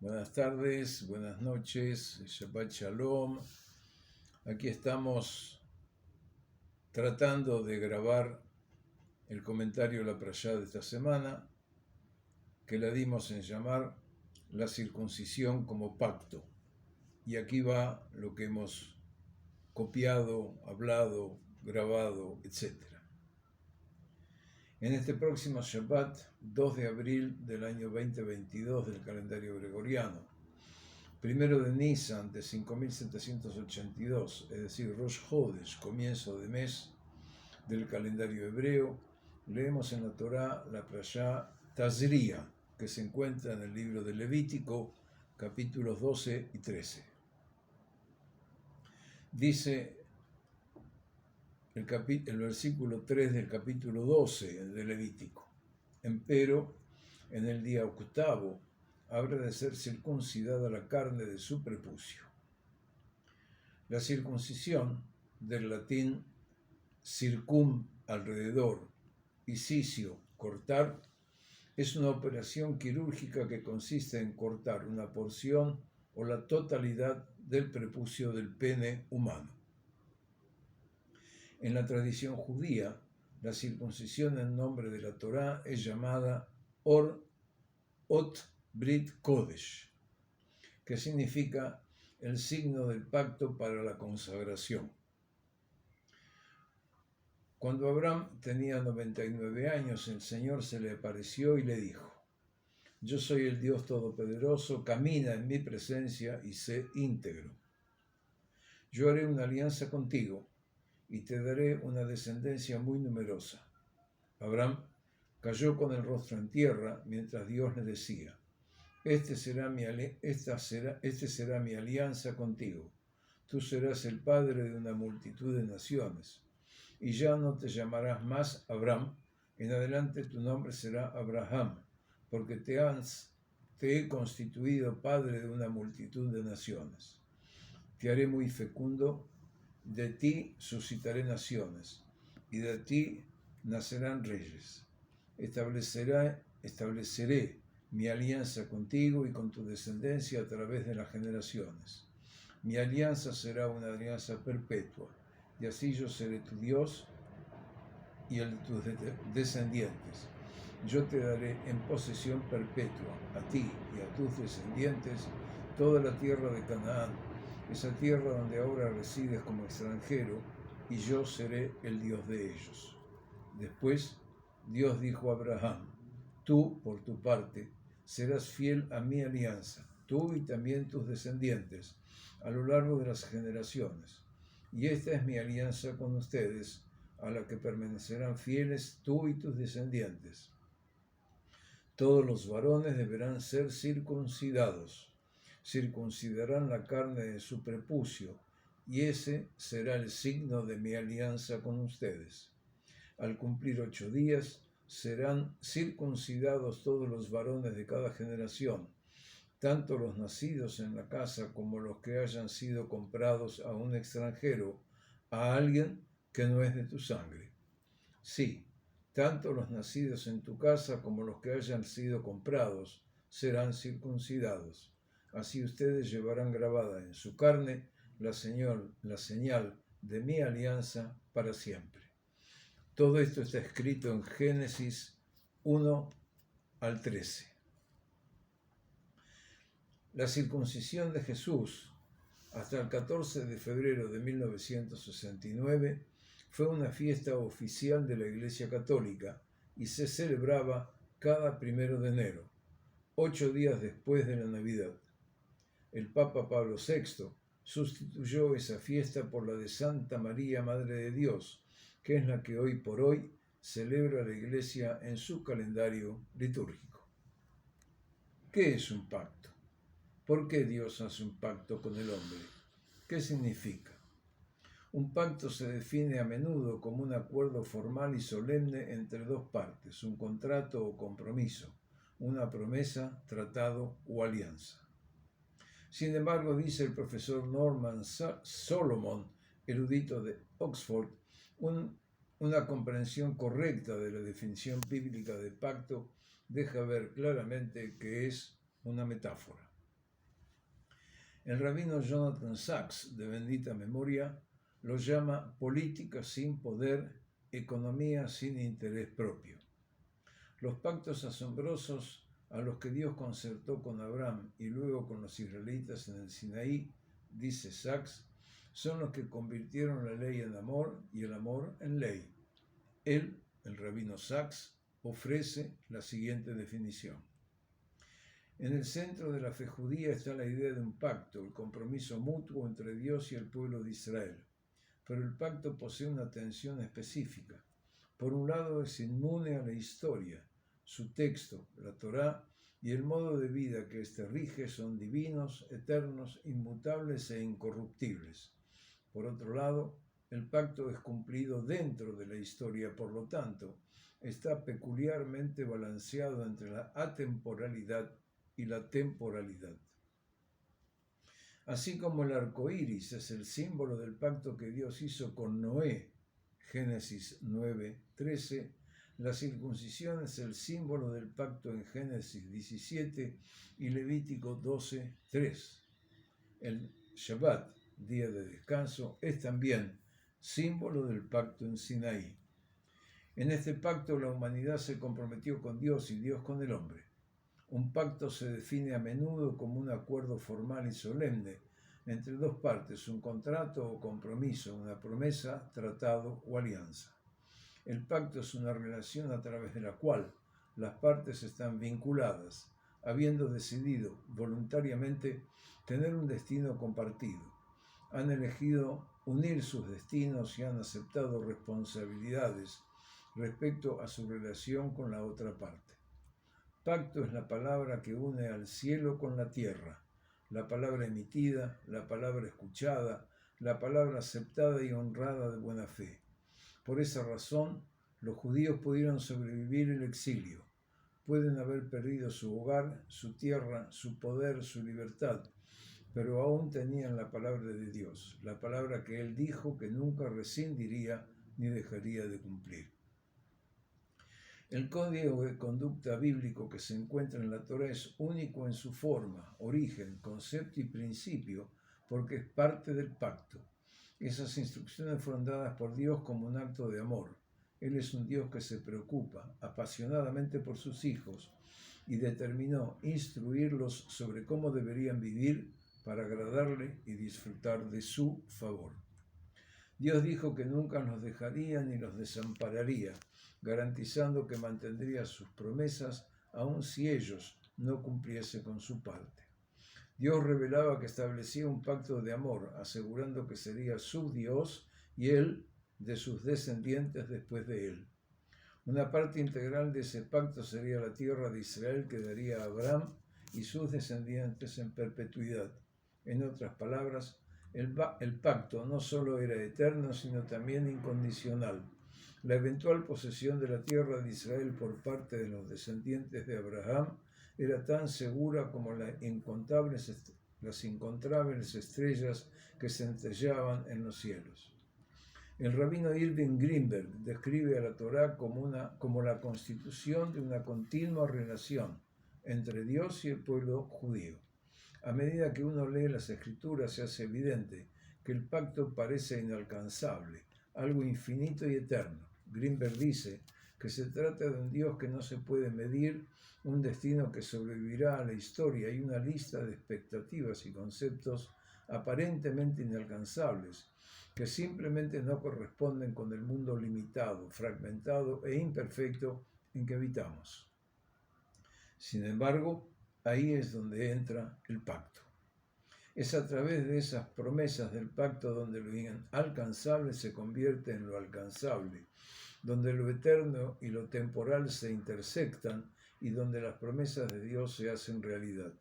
Buenas tardes, buenas noches, Shabbat Shalom. Aquí estamos tratando de grabar el comentario de la Prashá de esta semana, que la dimos en llamar la circuncisión como pacto. Y aquí va lo que hemos copiado, hablado, grabado, etc. En este próximo Shabbat, 2 de abril del año 2022 del calendario gregoriano, primero de Nisan de 5782, es decir, Rosh Hodesh, comienzo de mes del calendario hebreo, leemos en la Torá la Prashá Tazria, que se encuentra en el libro de Levítico, capítulos 12 y 13. Dice el versículo 3 del capítulo 12 de Levítico: Empero, en el día octavo, habrá de ser circuncidada la carne de su prepucio. La circuncisión, del latín circum, alrededor, y cisio, cortar, es una operación quirúrgica que consiste en cortar una porción o la totalidad del prepucio del pene humano. En la tradición judía, la circuncisión en nombre de la Torá es llamada Ot Brit Kodesh, que significa el signo del pacto para la consagración. Cuando Abraham tenía 99 años, el Señor se le apareció y le dijo: Yo soy el Dios Todopoderoso, camina en mi presencia y sé íntegro. Yo haré una alianza contigo y te daré una descendencia muy numerosa. Abraham cayó con el rostro en tierra mientras Dios le decía: Este será mi alianza contigo. Tú serás el padre de una multitud de naciones. Y ya no te llamarás más Abraham, en adelante tu nombre será Abraham, porque te he constituido padre de una multitud de naciones. Te haré muy fecundo, de ti suscitaré naciones, y de ti nacerán reyes. Estableceré mi alianza contigo y con tu descendencia a través de las generaciones. Mi alianza será una alianza perpetua, y así yo seré tu Dios y el de tus descendientes. Yo te daré en posesión perpetua, a ti y a tus descendientes, toda la tierra de Canaán, esa tierra donde ahora resides como extranjero, y yo seré el Dios de ellos. Después, Dios dijo a Abraham: Tú, por tu parte, serás fiel a mi alianza, tú y también tus descendientes, a lo largo de las generaciones. Y esta es mi alianza con ustedes, a la que permanecerán fieles tú y tus descendientes. Todos los varones deberán ser circuncidados. Circuncidarán la carne de su prepucio, y ese será el signo de mi alianza con ustedes. Al cumplir 8 días, serán circuncidados todos los varones de cada generación, tanto los nacidos en la casa como los que hayan sido comprados a un extranjero, a alguien que no es de tu sangre. Sí, tanto los nacidos en tu casa como los que hayan sido comprados serán circuncidados. Así ustedes llevarán grabada en su carne la señal de mi alianza para siempre. Todo esto está escrito en Génesis 1 al 13. La circuncisión de Jesús, hasta el 14 de febrero de 1969, fue una fiesta oficial de la Iglesia Católica y se celebraba cada 1 de enero, 8 días después de la Navidad. El Papa Pablo VI sustituyó esa fiesta por la de Santa María, Madre de Dios, que es la que hoy por hoy celebra la Iglesia en su calendario litúrgico. ¿Qué es un pacto? ¿Por qué Dios hace un pacto con el hombre? ¿Qué significa? Un pacto se define a menudo como un acuerdo formal y solemne entre dos partes, un contrato o compromiso, una promesa, tratado o alianza. Sin embargo, dice el profesor Norman Solomon, erudito de Oxford, una comprensión correcta de la definición bíblica de pacto deja ver claramente que es una metáfora. El rabino Jonathan Sacks, de bendita memoria, lo llama política sin poder, economía sin interés propio. Los pactos asombrosos a los que Dios concertó con Abraham y luego con los israelitas en el Sinaí, dice Sacks, son los que convirtieron la ley en amor y el amor en ley. Él, el rabino Sacks, ofrece la siguiente definición. En el centro de la fe judía está la idea de un pacto, el compromiso mutuo entre Dios y el pueblo de Israel. Pero el pacto posee una tensión específica. Por un lado, es inmune a la historia. Su texto, la Torá, y el modo de vida que éste rige son divinos, eternos, inmutables e incorruptibles. Por otro lado, el pacto es cumplido dentro de la historia, por lo tanto, está peculiarmente balanceado entre la atemporalidad y la temporalidad. Así como el arco iris es el símbolo del pacto que Dios hizo con Noé, Génesis 9:13, la circuncisión es el símbolo del pacto en Génesis 17 y Levítico 12:3. El Shabbat, día de descanso, es también símbolo del pacto en Sinaí. En este pacto la humanidad se comprometió con Dios y Dios con el hombre. Un pacto se define a menudo como un acuerdo formal y solemne entre dos partes, un contrato o compromiso, una promesa, tratado o alianza. El pacto es una relación a través de la cual las partes están vinculadas, habiendo decidido voluntariamente tener un destino compartido. Han elegido unir sus destinos y han aceptado responsabilidades respecto a su relación con la otra parte. Pacto es la palabra que une al cielo con la tierra, la palabra emitida, la palabra escuchada, la palabra aceptada y honrada de buena fe. Por esa razón, los judíos pudieron sobrevivir el exilio. Pueden haber perdido su hogar, su tierra, su poder, su libertad, pero aún tenían la palabra de Dios, la palabra que Él dijo que nunca rescindiría ni dejaría de cumplir. El código de conducta bíblico que se encuentra en la Torá es único en su forma, origen, concepto y principio, porque es parte del pacto. Esas instrucciones fueron dadas por Dios como un acto de amor. Él es un Dios que se preocupa apasionadamente por sus hijos y determinó instruirlos sobre cómo deberían vivir para agradarle y disfrutar de su favor. Dios dijo que nunca los dejaría ni los desampararía, garantizando que mantendría sus promesas aun si ellos no cumpliesen con su parte. Dios revelaba que establecía un pacto de amor, asegurando que sería su Dios y Él de sus descendientes después de Él. Una parte integral de ese pacto sería la tierra de Israel que daría a Abraham y sus descendientes en perpetuidad. En otras palabras, el pacto no solo era eterno, sino también incondicional. La eventual posesión de la tierra de Israel por parte de los descendientes de Abraham era tan segura como las incontables estrellas que centelleaban en los cielos. El rabino Irving Greenberg describe a la Torá como la constitución de una continua relación entre Dios y el pueblo judío. A medida que uno lee las Escrituras se hace evidente que el pacto parece inalcanzable, algo infinito y eterno. Greenberg dice que se trata de un Dios que no se puede medir, un destino que sobrevivirá a la historia y una lista de expectativas y conceptos aparentemente inalcanzables, que simplemente no corresponden con el mundo limitado, fragmentado e imperfecto en que habitamos. Sin embargo, ahí es donde entra el pacto. Es a través de esas promesas del pacto donde lo inalcanzable se convierte en lo alcanzable, donde lo eterno y lo temporal se intersectan y donde las promesas de Dios se hacen realidad.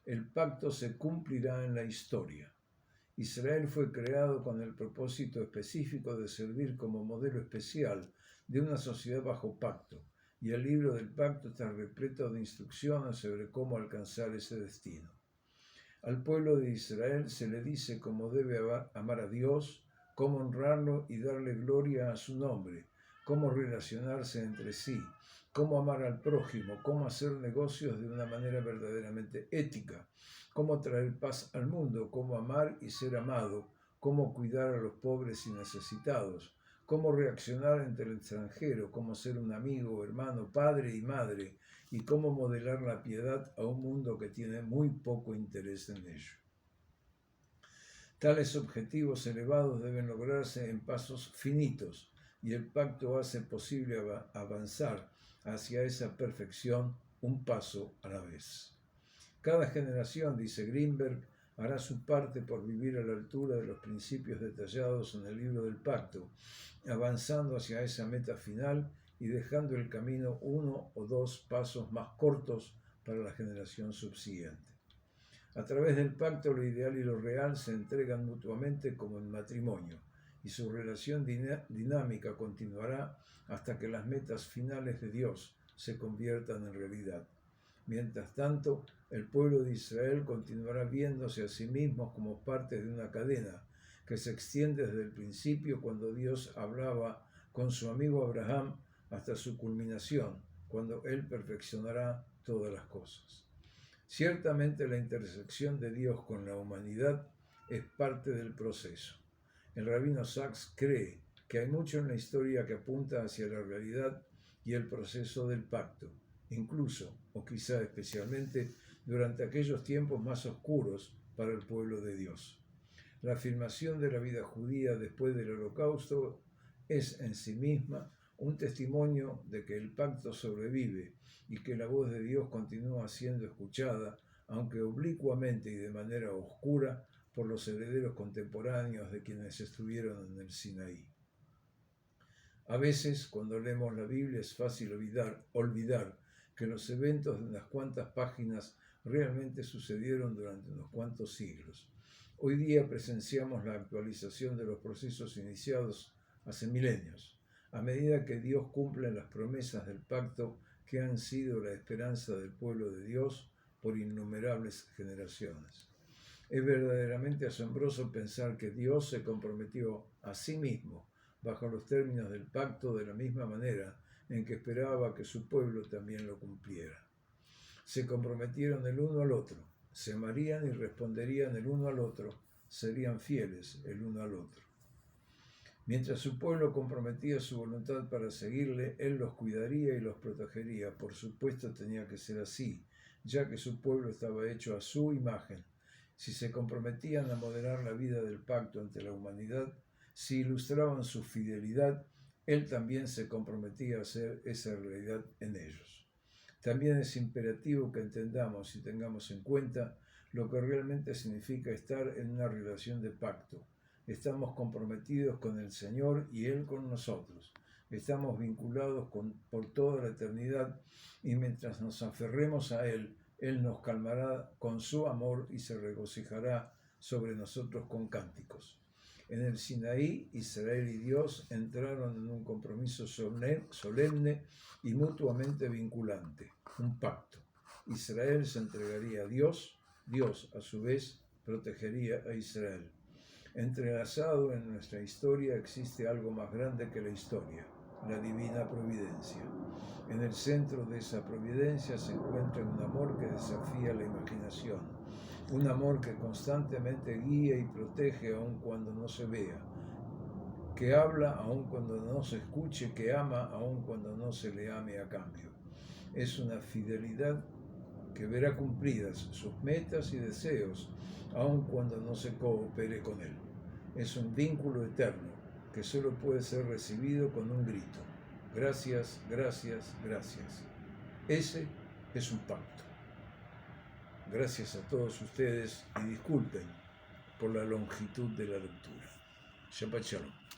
El pacto se cumplirá en la historia. Israel fue creado con el propósito específico de servir como modelo especial de una sociedad bajo pacto, y el libro del pacto está repleto de instrucciones sobre cómo alcanzar ese destino. Al pueblo de Israel se le dice cómo debe amar a Dios, cómo honrarlo y darle gloria a su nombre, cómo relacionarse entre sí, cómo amar al prójimo, cómo hacer negocios de una manera verdaderamente ética, cómo traer paz al mundo, cómo amar y ser amado, cómo cuidar a los pobres y necesitados, cómo reaccionar ante el extranjero, cómo ser un amigo, hermano, padre y madre, y cómo modelar la piedad a un mundo que tiene muy poco interés en ello. Tales objetivos elevados deben lograrse en pasos finitos, y el pacto hace posible avanzar hacia esa perfección un paso a la vez. Cada generación, dice Greenberg, hará su parte por vivir a la altura de los principios detallados en el libro del pacto, avanzando hacia esa meta final y dejando el camino 1 o 2 pasos más cortos para la generación subsiguiente. A través del pacto, lo ideal y lo real se entregan mutuamente como en matrimonio, y su relación dinámica continuará hasta que las metas finales de Dios se conviertan en realidad. Mientras tanto, el pueblo de Israel continuará viéndose a sí mismos como parte de una cadena que se extiende desde el principio cuando Dios hablaba con su amigo Abraham hasta su culminación, cuando Él perfeccionará todas las cosas. Ciertamente la intersección de Dios con la humanidad es parte del proceso. El rabino Sachs cree que hay mucho en la historia que apunta hacia la realidad y el proceso del pacto, incluso, o quizá especialmente, durante aquellos tiempos más oscuros para el pueblo de Dios. La afirmación de la vida judía después del Holocausto es en sí misma un testimonio de que el pacto sobrevive y que la voz de Dios continúa siendo escuchada, aunque oblicuamente y de manera oscura, por los herederos contemporáneos de quienes estuvieron en el Sinaí. A veces, cuando leemos la Biblia, es fácil olvidar que los eventos de unas cuantas páginas realmente sucedieron durante unos cuantos siglos. Hoy día presenciamos la actualización de los procesos iniciados hace milenios, a medida que Dios cumple las promesas del pacto que han sido la esperanza del pueblo de Dios por innumerables generaciones. Es verdaderamente asombroso pensar que Dios se comprometió a sí mismo bajo los términos del pacto de la misma manera en que esperaba que su pueblo también lo cumpliera. Se comprometieron el uno al otro, se amarían y responderían el uno al otro, serían fieles el uno al otro. Mientras su pueblo comprometía su voluntad para seguirle, Él los cuidaría y los protegería. Por supuesto tenía que ser así, ya que su pueblo estaba hecho a su imagen. Si se comprometían a moderar la vida del pacto ante la humanidad, si ilustraban su fidelidad, Él también se comprometía a hacer esa realidad en ellos. También es imperativo que entendamos y tengamos en cuenta lo que realmente significa estar en una relación de pacto. Estamos comprometidos con el Señor y Él con nosotros. Estamos vinculados por toda la eternidad y mientras nos aferremos a Él, Él nos calmará con su amor y se regocijará sobre nosotros con cánticos. En el Sinaí, Israel y Dios entraron en un compromiso solemne y mutuamente vinculante, un pacto. Israel se entregaría a Dios, Dios a su vez protegería a Israel. Entrelazado en nuestra historia existe algo más grande que la historia, la divina providencia. En el centro de esa providencia se encuentra un amor que desafía la imaginación, un amor que constantemente guía y protege aun cuando no se vea, que habla aun cuando no se escuche, que ama aun cuando no se le ame a cambio. Es una fidelidad que verá cumplidas sus metas y deseos, aun cuando no se coopere con él. Es un vínculo eterno que solo puede ser recibido con un grito. Gracias, gracias, gracias. Ese es un pacto. Gracias a todos ustedes y disculpen por la longitud de la lectura. Shabbat Shalom.